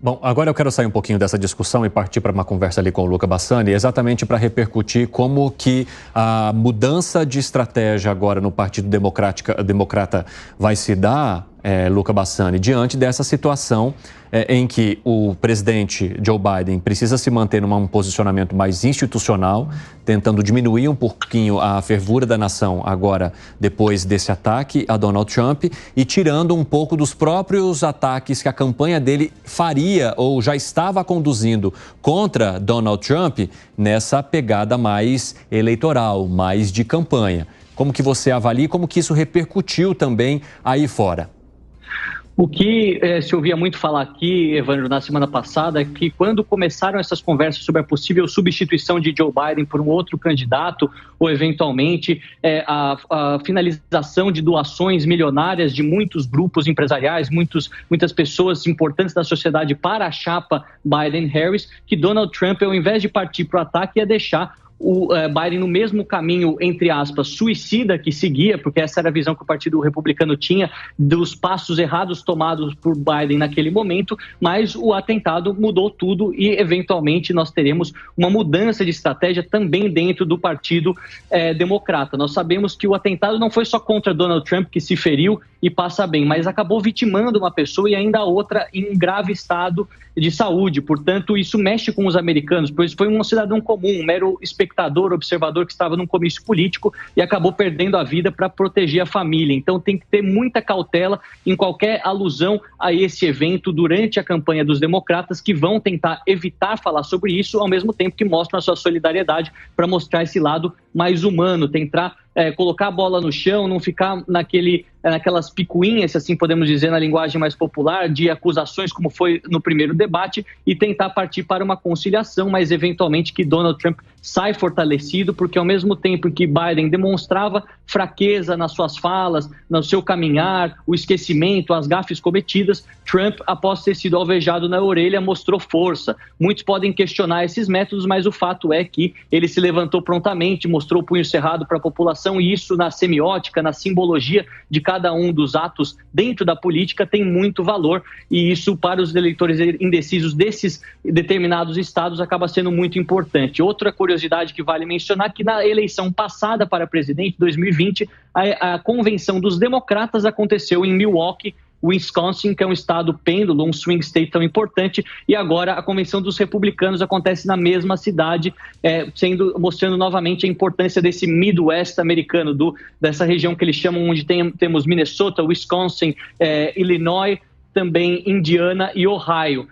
Bom, agora eu quero sair um pouquinho dessa discussão e partir para uma conversa ali com o Luca Bassani, exatamente para repercutir como que a mudança de estratégia agora no Partido Democrata vai se dar, Luca Bassani, diante dessa situação em que o presidente Joe Biden precisa se manter num posicionamento mais institucional, tentando diminuir um pouquinho a fervura da nação agora, depois desse ataque a Donald Trump, e tirando um pouco dos próprios ataques que a campanha dele faria ou já estava conduzindo contra Donald Trump nessa pegada mais eleitoral, mais de campanha. Como que você avalia e como que isso repercutiu também aí fora? O que se ouvia muito falar aqui, Evandro, na semana passada, é que quando começaram essas conversas sobre a possível substituição de Joe Biden por um outro candidato, ou eventualmente a finalização de doações milionárias de muitos grupos empresariais, muitas pessoas importantes da sociedade para a chapa Biden-Harris, que Donald Trump, ao invés de partir para o ataque, ia deixar o Biden no mesmo caminho, entre aspas, suicida que seguia, porque essa era a visão que o Partido Republicano tinha dos passos errados tomados por Biden naquele momento, mas o atentado mudou tudo e, eventualmente, nós teremos uma mudança de estratégia também dentro do Partido Democrata. Nós sabemos que o atentado não foi só contra Donald Trump, que se feriu e passa bem, mas acabou vitimando uma pessoa e ainda a outra em grave estado de saúde. Portanto, isso mexe com os americanos, pois foi um cidadão comum, um mero espectador, observador que estava num comício político e acabou perdendo a vida para proteger a família. Então tem que ter muita cautela em qualquer alusão a esse evento durante a campanha dos democratas, que vão tentar evitar falar sobre isso, ao mesmo tempo que mostram a sua solidariedade para mostrar esse lado mais humano, tentar colocar a bola no chão, não ficar naquelas picuinhas, se assim podemos dizer na linguagem mais popular, de acusações como foi no primeiro debate, e tentar partir para uma conciliação, mas eventualmente que Donald Trump sai fortalecido, porque ao mesmo tempo que Biden demonstrava fraqueza nas suas falas, no seu caminhar, o esquecimento, as gafes cometidas, Trump, após ter sido alvejado na orelha, mostrou força. Muitos podem questionar esses métodos, mas o fato é que ele se levantou prontamente, mostrou o punho cerrado para a população, e isso na semiótica, na simbologia de cada um dos atos dentro da política tem muito valor, e isso para os eleitores indecisos desses determinados estados acaba sendo muito importante. Outra curiosidade que vale mencionar é que na eleição passada para presidente, 2020, a convenção dos democratas aconteceu em Milwaukee, Wisconsin, que é um estado pêndulo, um swing state tão importante, e agora a convenção dos republicanos acontece na mesma cidade, mostrando novamente a importância desse Midwest americano, dessa região que eles chamam, onde temos Minnesota, Wisconsin, Illinois, também Indiana e Ohio.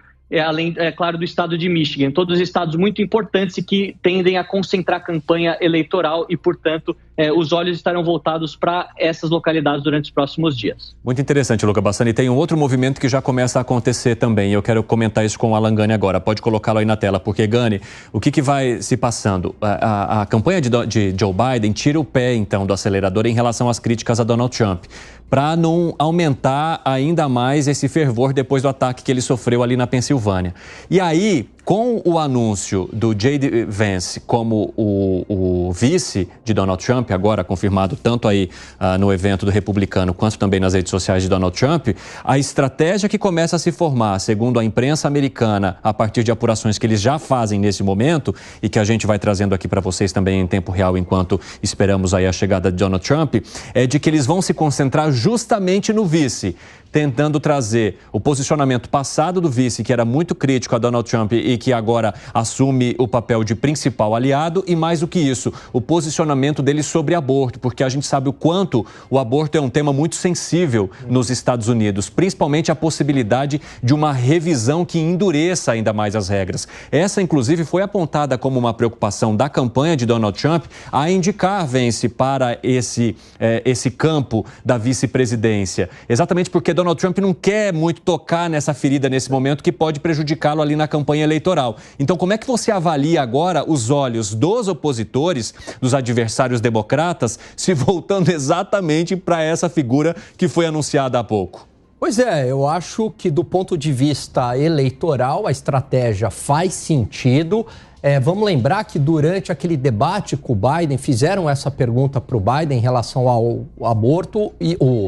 Além, claro, do estado de Michigan. Todos estados muito importantes e que tendem a concentrar campanha eleitoral e, portanto, os olhos estarão voltados para essas localidades durante os próximos dias. Muito interessante, Luca Bassani. Tem um outro movimento que já começa a acontecer também. Eu quero comentar isso com o Alan Gani agora. Pode colocá-lo aí na tela, porque, Gani, o que vai se passando? A campanha de Joe Biden tira o pé, então, do acelerador em relação às críticas a Donald Trump, para não aumentar ainda mais esse fervor depois do ataque que ele sofreu ali na Pensilvânia. E aí, com o anúncio do J.D. Vance como o vice de Donald Trump, agora confirmado tanto aí no evento do republicano quanto também nas redes sociais de Donald Trump, a estratégia que começa a se formar, segundo a imprensa americana, a partir de apurações que eles já fazem nesse momento e que a gente vai trazendo aqui para vocês também em tempo real enquanto esperamos aí a chegada de Donald Trump, é de que eles vão se concentrar justamente no vice, tentando trazer o posicionamento passado do vice, que era muito crítico a Donald Trump e que agora assume o papel de principal aliado, e mais do que isso, o posicionamento dele sobre aborto, porque a gente sabe o quanto o aborto é um tema muito sensível nos Estados Unidos, principalmente a possibilidade de uma revisão que endureça ainda mais as regras. Essa, inclusive, foi apontada como uma preocupação da campanha de Donald Trump a indicar Vance para esse campo da vice-presidência, exatamente porque Donald Trump não quer muito tocar nessa ferida nesse momento que pode prejudicá-lo ali na campanha eleitoral. Então, como é que você avalia agora os olhos dos opositores, dos adversários democratas, se voltando exatamente para essa figura que foi anunciada há pouco? Pois é, eu acho que do ponto de vista eleitoral a estratégia faz sentido. Vamos lembrar que durante aquele debate com o Biden, fizeram essa pergunta para o Biden em relação ao aborto,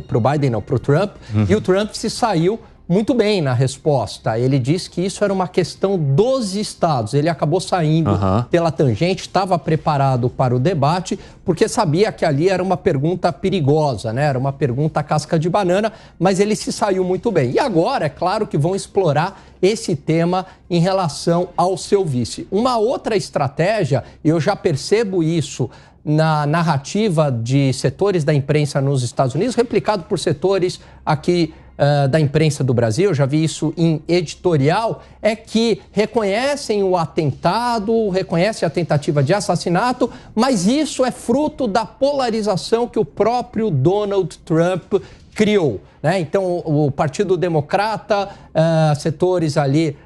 para o Biden não, para o Trump, e o Trump se saiu muito bem na resposta. Ele disse que isso era uma questão dos estados. Ele acabou saindo pela tangente, estava preparado para o debate, porque sabia que ali era uma pergunta perigosa, né? Era uma pergunta casca de banana, mas ele se saiu muito bem. E agora, é claro que vão explorar esse tema em relação ao seu vice. Uma outra estratégia, eu já percebo isso na narrativa de setores da imprensa nos Estados Unidos, replicado por setores aqui da imprensa do Brasil, eu já vi isso em editorial, é que reconhecem o atentado, reconhecem a tentativa de assassinato, mas isso é fruto da polarização que o próprio Donald Trump criou, né? Então, o Partido Democrata, setores ali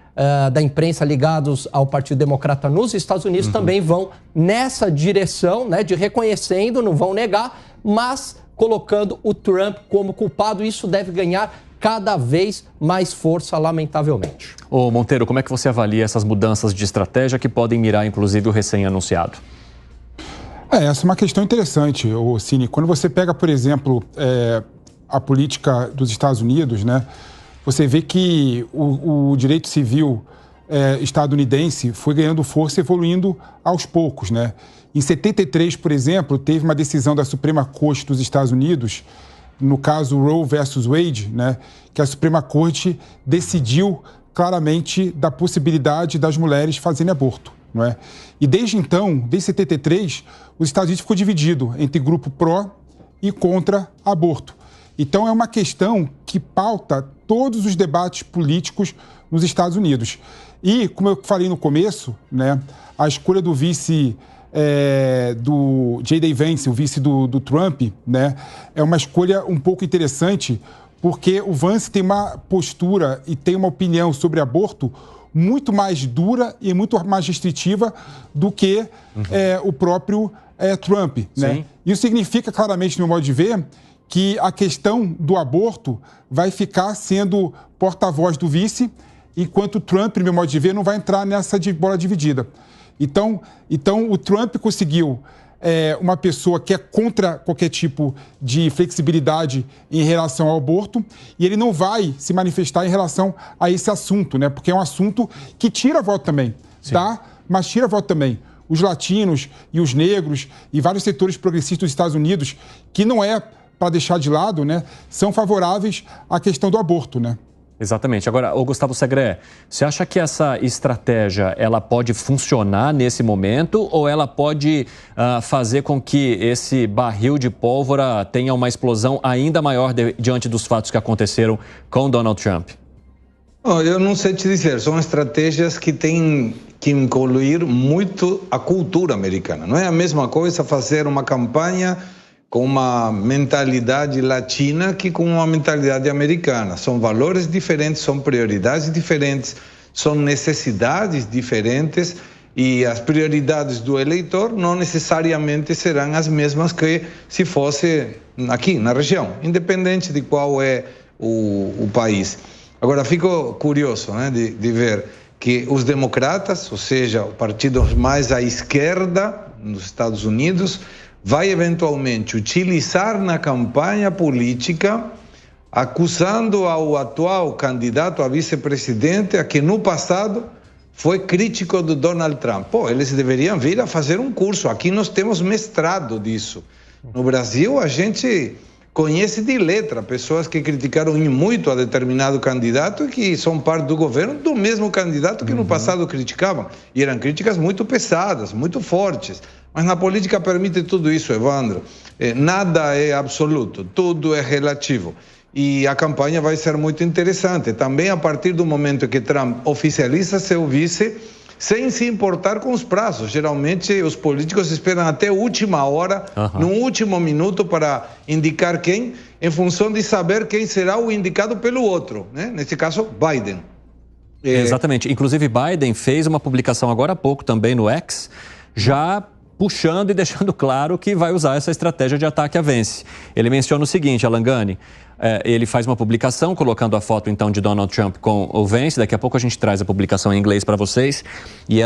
da imprensa ligados ao Partido Democrata nos Estados Unidos também vão nessa direção, né, de reconhecendo, não vão negar, mas colocando o Trump como culpado. Isso deve ganhar cada vez mais força, lamentavelmente. Ô Monteiro, como é que você avalia essas mudanças de estratégia que podem mirar, inclusive, o recém-anunciado? Essa é uma questão interessante, Cine. Quando você pega, por exemplo, a política dos Estados Unidos, né, você vê que o direito civil estadunidense foi ganhando força, evoluindo aos poucos, né? Em 73, por exemplo, teve uma decisão da Suprema Corte dos Estados Unidos, no caso Roe versus Wade, né, que a Suprema Corte decidiu claramente da possibilidade das mulheres fazerem aborto, não é? E desde então, desde 73, os Estados Unidos ficou dividido entre grupo pró e contra aborto. Então é uma questão que pauta todos os debates políticos nos Estados Unidos. E, como eu falei no começo, né, a escolha do vice do J.D. Vance, o vice do Trump, né, é uma escolha um pouco interessante, porque o Vance tem uma postura e tem uma opinião sobre aborto muito mais dura e muito mais restritiva do que o próprio Trump, né? Isso significa claramente, no meu modo de ver, que a questão do aborto vai ficar sendo porta-voz do vice, enquanto o Trump, no meu modo de ver, não vai entrar nessa bola dividida. Então o Trump conseguiu uma pessoa que é contra qualquer tipo de flexibilidade em relação ao aborto, e ele não vai se manifestar em relação a esse assunto, né? Porque é um assunto que tira voto também, tá? Mas tira voto também. Os latinos e os negros e vários setores progressistas dos Estados Unidos, que não é para deixar de lado, né, são favoráveis à questão do aborto, né? Exatamente. Agora, ô Gustavo Segré, você acha que essa estratégia ela pode funcionar nesse momento ou ela pode fazer com que esse barril de pólvora tenha uma explosão ainda maior diante dos fatos que aconteceram com Donald Trump? Eu não sei te dizer, são estratégias que têm que incluir muito a cultura americana. Não é a mesma coisa fazer uma campanha com uma mentalidade latina que com uma mentalidade americana. São valores diferentes, são prioridades diferentes, são necessidades diferentes e as prioridades do eleitor não necessariamente serão as mesmas que se fosse aqui na região, independente de qual é o país. Agora, fico curioso, né, de ver que os democratas, ou seja, o partido mais à esquerda nos Estados Unidos, vai eventualmente utilizar na campanha política, acusando ao atual candidato a vice-presidente, a que no passado foi crítico do Donald Trump. Eles deveriam vir a fazer um curso. Aqui nós temos mestrado disso. No Brasil, a gente conhece de letra pessoas que criticaram muito a determinado candidato e que são parte do governo do mesmo candidato que no passado criticavam. E eram críticas muito pesadas, muito fortes. Mas na política permite tudo isso, Evandro. Nada é absoluto, tudo é relativo. E a campanha vai ser muito interessante. Também a partir do momento que Trump oficializa seu vice, sem se importar com os prazos. Geralmente os políticos esperam até a última hora, no último minuto, para indicar quem, em função de saber quem será o indicado pelo outro, né? Nesse caso, Biden. Exatamente. Inclusive, Biden fez uma publicação agora há pouco também no X, já puxando e deixando claro que vai usar essa estratégia de ataque a Vance. Ele menciona o seguinte, Alan Gani: ele faz uma publicação colocando a foto, então, de Donald Trump com o Vance. Daqui a pouco a gente traz a publicação em inglês para vocês. E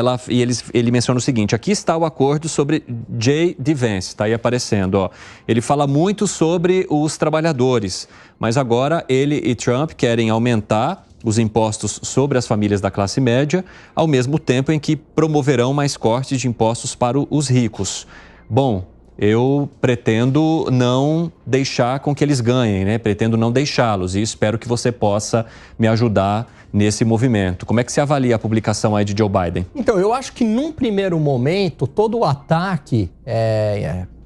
ele menciona o seguinte: aqui está o acordo sobre J.D. Vance, está aí aparecendo, ó. Ele fala muito sobre os trabalhadores, mas agora ele e Trump querem aumentar os impostos sobre as famílias da classe média, ao mesmo tempo em que promoverão mais cortes de impostos para os ricos. Bom, eu pretendo não deixar com que eles ganhem, né? Pretendo não deixá-los e espero que você possa me ajudar nesse movimento. Como é que você avalia a publicação aí de Joe Biden? Então, eu acho que num primeiro momento, todo o ataque,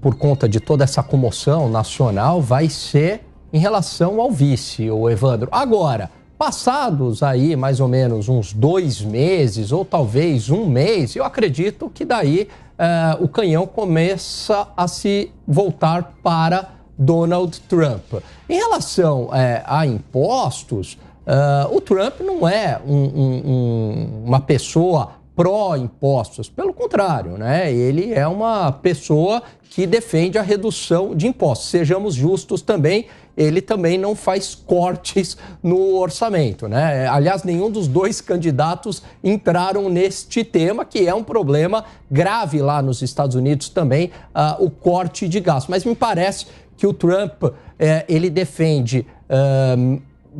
por conta de toda essa comoção nacional, vai ser em relação ao vice, o Evandro. Agora, passados aí mais ou menos uns 2 meses ou talvez 1 mês, eu acredito que daí o canhão começa a se voltar para Donald Trump. Em relação a impostos, o Trump não é uma pessoa pró-impostos, pelo contrário, né? Ele é uma pessoa que defende a redução de impostos. Sejamos justos também, ele também não faz cortes no orçamento, né? Aliás, nenhum dos 2 candidatos entraram neste tema, que é um problema grave lá nos Estados Unidos também, o corte de gastos. Mas me parece que o Trump, ele defende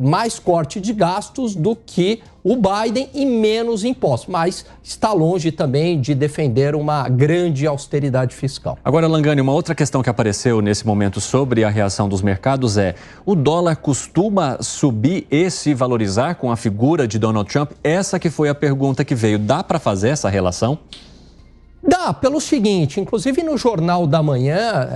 mais corte de gastos do que o Biden e menos impostos, mas está longe também de defender uma grande austeridade fiscal. Agora, Langani, uma outra questão que apareceu nesse momento sobre a reação dos mercados é: o dólar costuma subir e se valorizar com a figura de Donald Trump? Essa que foi a pergunta que veio. Dá para fazer essa relação? Dá, pelo seguinte, inclusive no Jornal da Manhã,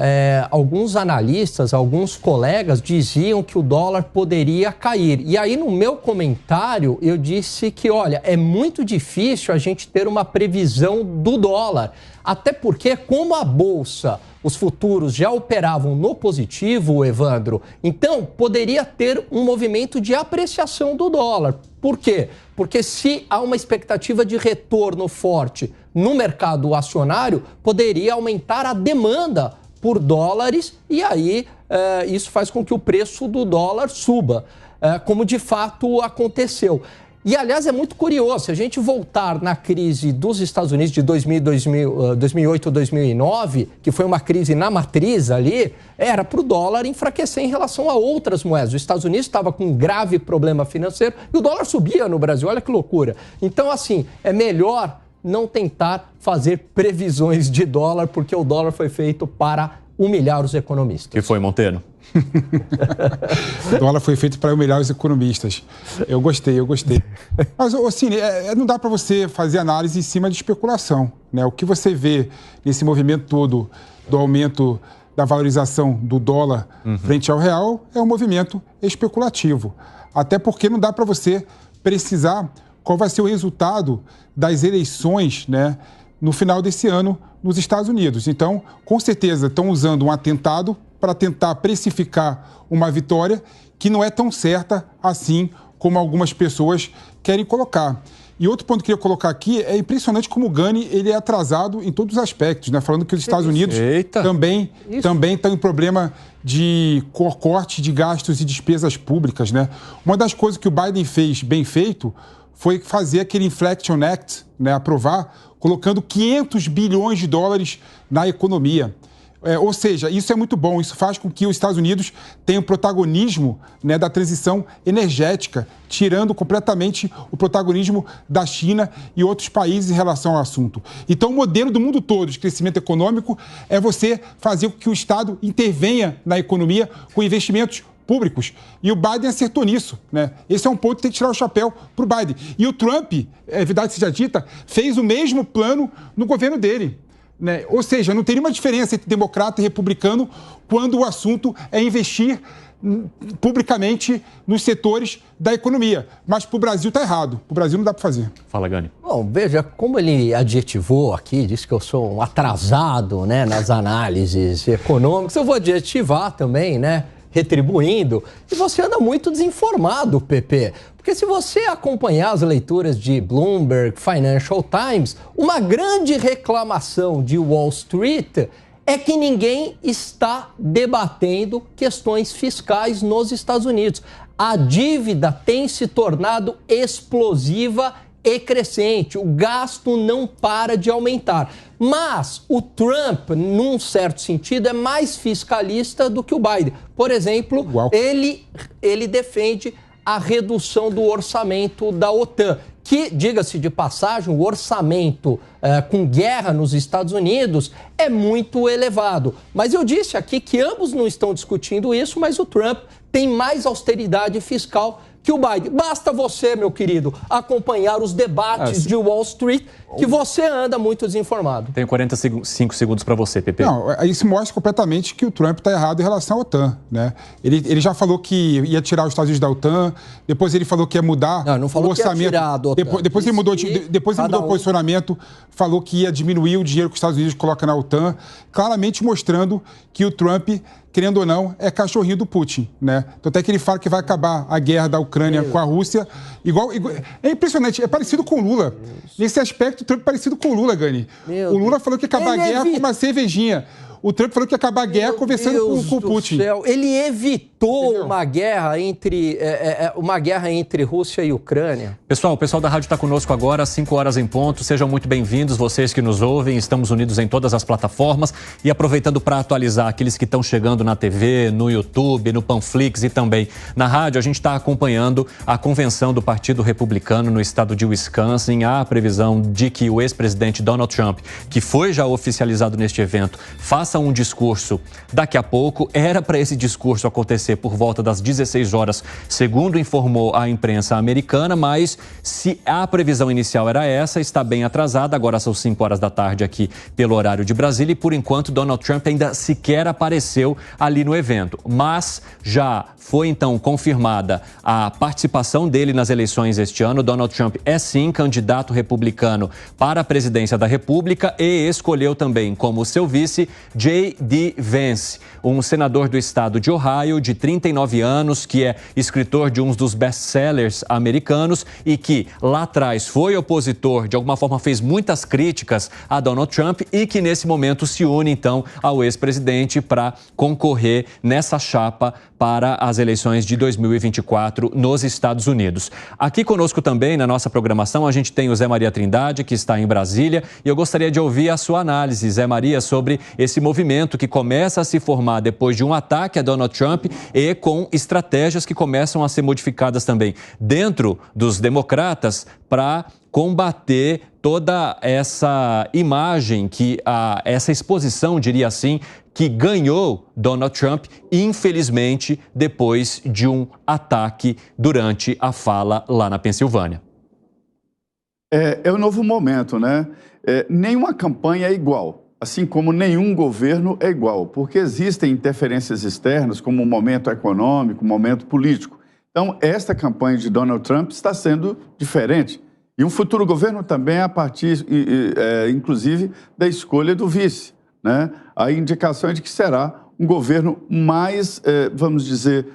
alguns analistas, alguns colegas diziam que o dólar poderia cair. E aí no meu comentário eu disse que, olha, é muito difícil a gente ter uma previsão do dólar. Até porque, como a Bolsa, os futuros já operavam no positivo, Evandro, então poderia ter um movimento de apreciação do dólar. Por quê? Porque se há uma expectativa de retorno forte no mercado acionário, poderia aumentar a demanda por dólares e aí isso faz com que o preço do dólar suba, como de fato aconteceu. E, aliás, é muito curioso, se a gente voltar na crise dos Estados Unidos de 2008, 2009, que foi uma crise na matriz ali, era para o dólar enfraquecer em relação a outras moedas. Os Estados Unidos estava com um grave problema financeiro e o dólar subia no Brasil, olha que loucura. Então, assim, é melhor não tentar fazer previsões de dólar, porque o dólar foi feito para humilhar os economistas. Que foi, Monteiro? O dólar foi feito para humilhar os economistas. Eu gostei. Mas, assim, não dá para você fazer análise em cima de especulação, né? O que você vê nesse movimento todo do aumento da valorização do dólar frente ao real é um movimento especulativo. Até porque não dá para você precisar qual vai ser o resultado das eleições, né, no final desse ano nos Estados Unidos. Então, com certeza, estão usando um atentado para tentar precificar uma vitória que não é tão certa assim como algumas pessoas querem colocar. E outro ponto que eu queria colocar aqui é impressionante como o Gani ele é atrasado em todos os aspectos, né? Falando que os Estados Unidos também estão em problema de corte de gastos e despesas públicas, né? Uma das coisas que o Biden fez bem feito foi fazer aquele Inflation Act, né, aprovar, colocando 500 bilhões de dólares na economia. Ou seja, isso é muito bom, isso faz com que os Estados Unidos tenham protagonismo, né, da transição energética, tirando completamente o protagonismo da China e outros países em relação ao assunto. Então, o modelo do mundo todo de crescimento econômico é você fazer com que o Estado intervenha na economia com investimentos públicos. E o Biden acertou nisso, né? Esse é um ponto que tem que tirar o chapéu para o Biden. E o Trump, é verdade seja dita, fez o mesmo plano no governo dele, né? Ou seja, não tem nenhuma diferença entre democrata e republicano quando o assunto é investir publicamente nos setores da economia. Mas para o Brasil está errado. Para o Brasil não dá para fazer. Fala, Gani. Bom, veja, como ele adjetivou aqui, disse que eu sou um atrasado, né, nas análises econômicas, eu vou adjetivar também, né, retribuindo. E você anda muito desinformado, PP. Porque se você acompanhar as leituras de Bloomberg, Financial Times, uma grande reclamação de Wall Street é que ninguém está debatendo questões fiscais nos Estados Unidos. A dívida tem se tornado explosiva e crescente. O gasto não para de aumentar. Mas o Trump, num certo sentido, é mais fiscalista do que o Biden. Por exemplo, ele defende a redução do orçamento da OTAN, que, diga-se de passagem, o orçamento com guerra nos Estados Unidos é muito elevado. Mas eu disse aqui que ambos não estão discutindo isso, mas o Trump tem mais austeridade fiscal que o Biden. Basta você, meu querido, acompanhar os debates de Wall Street, que você anda muito desinformado. Tenho 45 segundos para você, Pepe. Não, isso mostra completamente que o Trump está errado em relação à OTAN, né? Ele já falou que ia tirar os Estados Unidos da OTAN, depois ele falou que ia mudar não falou o orçamento. Que ia tirar da OTAN. Depois ele mudou o posicionamento, falou que ia diminuir o dinheiro que os Estados Unidos colocam na OTAN, claramente mostrando que o Trump, querendo ou não, é cachorrinho do Putin, né? Tanto é que ele fala que vai acabar a guerra da Ucrânia com a Rússia. É impressionante, é parecido com o Lula. Nesse aspecto, o Trump é parecido com o Lula, Gani. O Lula falou que ia acabar a guerra com uma cervejinha. O Trump falou que ia acabar a guerra conversando com o Putin. Ele evitou uma guerra entre Rússia e Ucrânia. Pessoal, o pessoal da rádio está conosco agora, às 5 horas em ponto. Sejam muito bem-vindos, vocês que nos ouvem. Estamos unidos em todas as plataformas. E aproveitando para atualizar aqueles que estão chegando na TV, no YouTube, no Panflix e também na rádio, a gente está acompanhando a convenção do Partido Republicano no estado de Wisconsin. Há a previsão de que o ex-presidente Donald Trump, que foi já oficializado neste evento, faça um discurso daqui a pouco. Era para esse discurso acontecer por volta das 16 horas, segundo informou a imprensa americana, mas se a previsão inicial era essa, está bem atrasada. Agora são 5 horas da tarde aqui pelo horário de Brasília e, por enquanto, Donald Trump ainda sequer apareceu ali no evento. Mas já foi, então, confirmada a participação dele nas eleições este ano. Donald Trump é, sim, candidato republicano para a presidência da República e escolheu também como seu vice J.D. Vance, um senador do estado de Ohio, de 39 anos, que é escritor de um dos best-sellers americanos e que lá atrás foi opositor, de alguma forma fez muitas críticas a Donald Trump e que nesse momento se une então ao ex-presidente para concorrer nessa chapa para as eleições de 2024 nos Estados Unidos. Aqui conosco também na nossa programação a gente tem o Zé Maria Trindade, que está em Brasília, e eu gostaria de ouvir a sua análise, Zé Maria, sobre esse movimento que começa a se formar depois de um ataque a Donald Trump e com estratégias que começam a ser modificadas também dentro dos democratas para combater toda essa imagem, essa exposição, diria assim, que ganhou Donald Trump, infelizmente, depois de um ataque durante a fala lá na Pensilvânia. É um novo momento, né? Nenhuma campanha é igual. Assim como nenhum governo é igual, porque existem interferências externas, como o momento econômico, o momento político. Então, esta campanha de Donald Trump está sendo diferente. E um futuro governo também a partir, inclusive, da escolha do vice, né? A indicação é de que será um governo mais, vamos dizer,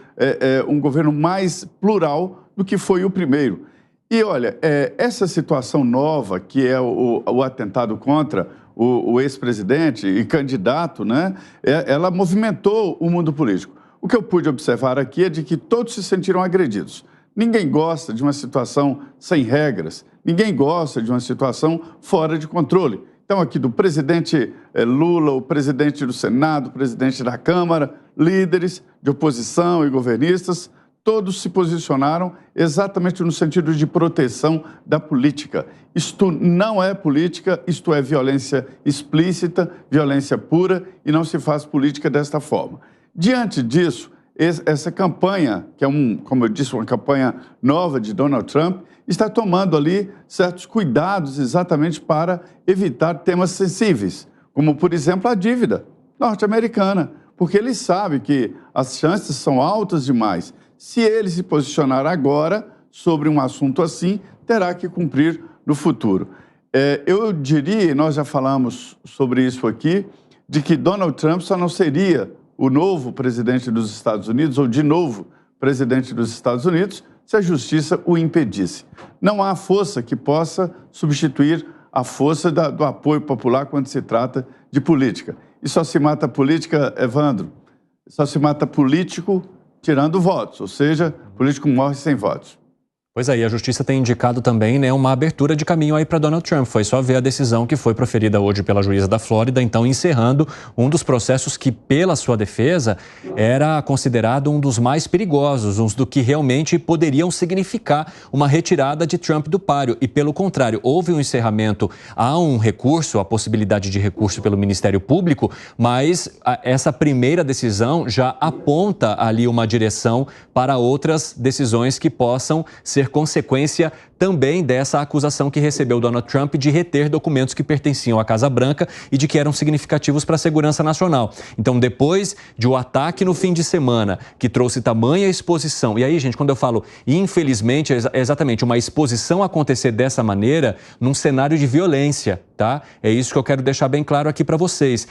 um governo mais plural do que foi o primeiro. E, olha, essa situação nova, que é o atentado contra o ex-presidente e candidato, né, ela movimentou o mundo político. O que eu pude observar aqui é de que todos se sentiram agredidos. Ninguém gosta de uma situação sem regras, ninguém gosta de uma situação fora de controle. Então, aqui do presidente Lula, o presidente do Senado, o presidente da Câmara, líderes de oposição e governistas, todos se posicionaram exatamente no sentido de proteção da política. Isto não é política, isto é violência explícita, violência pura, e não se faz política desta forma. Diante disso, essa campanha, que é, como eu disse, uma campanha nova de Donald Trump, está tomando ali certos cuidados exatamente para evitar temas sensíveis, como, por exemplo, a dívida norte-americana, porque ele sabe que as chances são altas demais. Se ele se posicionar agora sobre um assunto assim, terá que cumprir no futuro. Eu diria, nós já falamos sobre isso aqui, de que Donald Trump só não seria o novo presidente dos Estados Unidos, ou de novo presidente dos Estados Unidos, se a justiça o impedisse. Não há força que possa substituir a força do apoio popular quando se trata de política. E só se mata política, Evandro, só se mata político tirando votos, ou seja, político morre sem votos. Pois é, e a Justiça tem indicado também, né, uma abertura de caminho aí para Donald Trump. Foi só ver a decisão que foi proferida hoje pela juíza da Flórida, então encerrando um dos processos que, pela sua defesa, era considerado um dos mais perigosos, uns do que realmente poderiam significar uma retirada de Trump do páreo. E, pelo contrário, houve um encerramento, há um recurso, a possibilidade de recurso pelo Ministério Público, mas essa primeira decisão já aponta ali uma direção para outras decisões que possam ser consequência também dessa acusação que recebeu Donald Trump de reter documentos que pertenciam à Casa Branca e de que eram significativos para a segurança nacional. Então, depois de o ataque no fim de semana, que trouxe tamanha exposição, e aí, gente, quando eu falo infelizmente, é exatamente uma exposição acontecer dessa maneira num cenário de violência, tá? É isso que eu quero deixar bem claro aqui para vocês,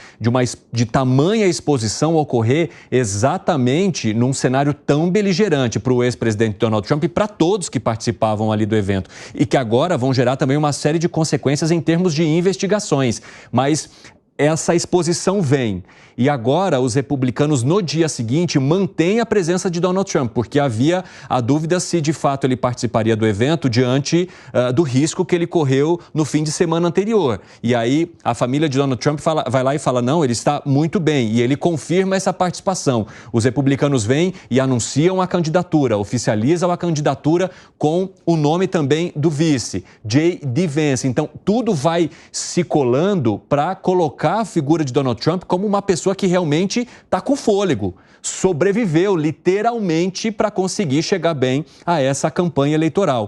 de tamanha exposição ocorrer exatamente num cenário tão beligerante para o ex-presidente Donald Trump e para todos que participavam ali do evento e que agora vão gerar também uma série de consequências em termos de investigações. Mas essa exposição vem. E agora os republicanos, no dia seguinte, mantêm a presença de Donald Trump, porque havia a dúvida se de fato ele participaria do evento diante do risco que ele correu no fim de semana anterior. E aí a família de Donald Trump vai lá e fala, não, ele está muito bem. E ele confirma essa participação. Os republicanos vêm e anunciam a candidatura, oficializam a candidatura com o nome também do vice, J.D. Vance. Então, tudo vai se colando para colocar a figura de Donald Trump como uma pessoa que realmente está com fôlego, sobreviveu literalmente para conseguir chegar bem a essa campanha eleitoral.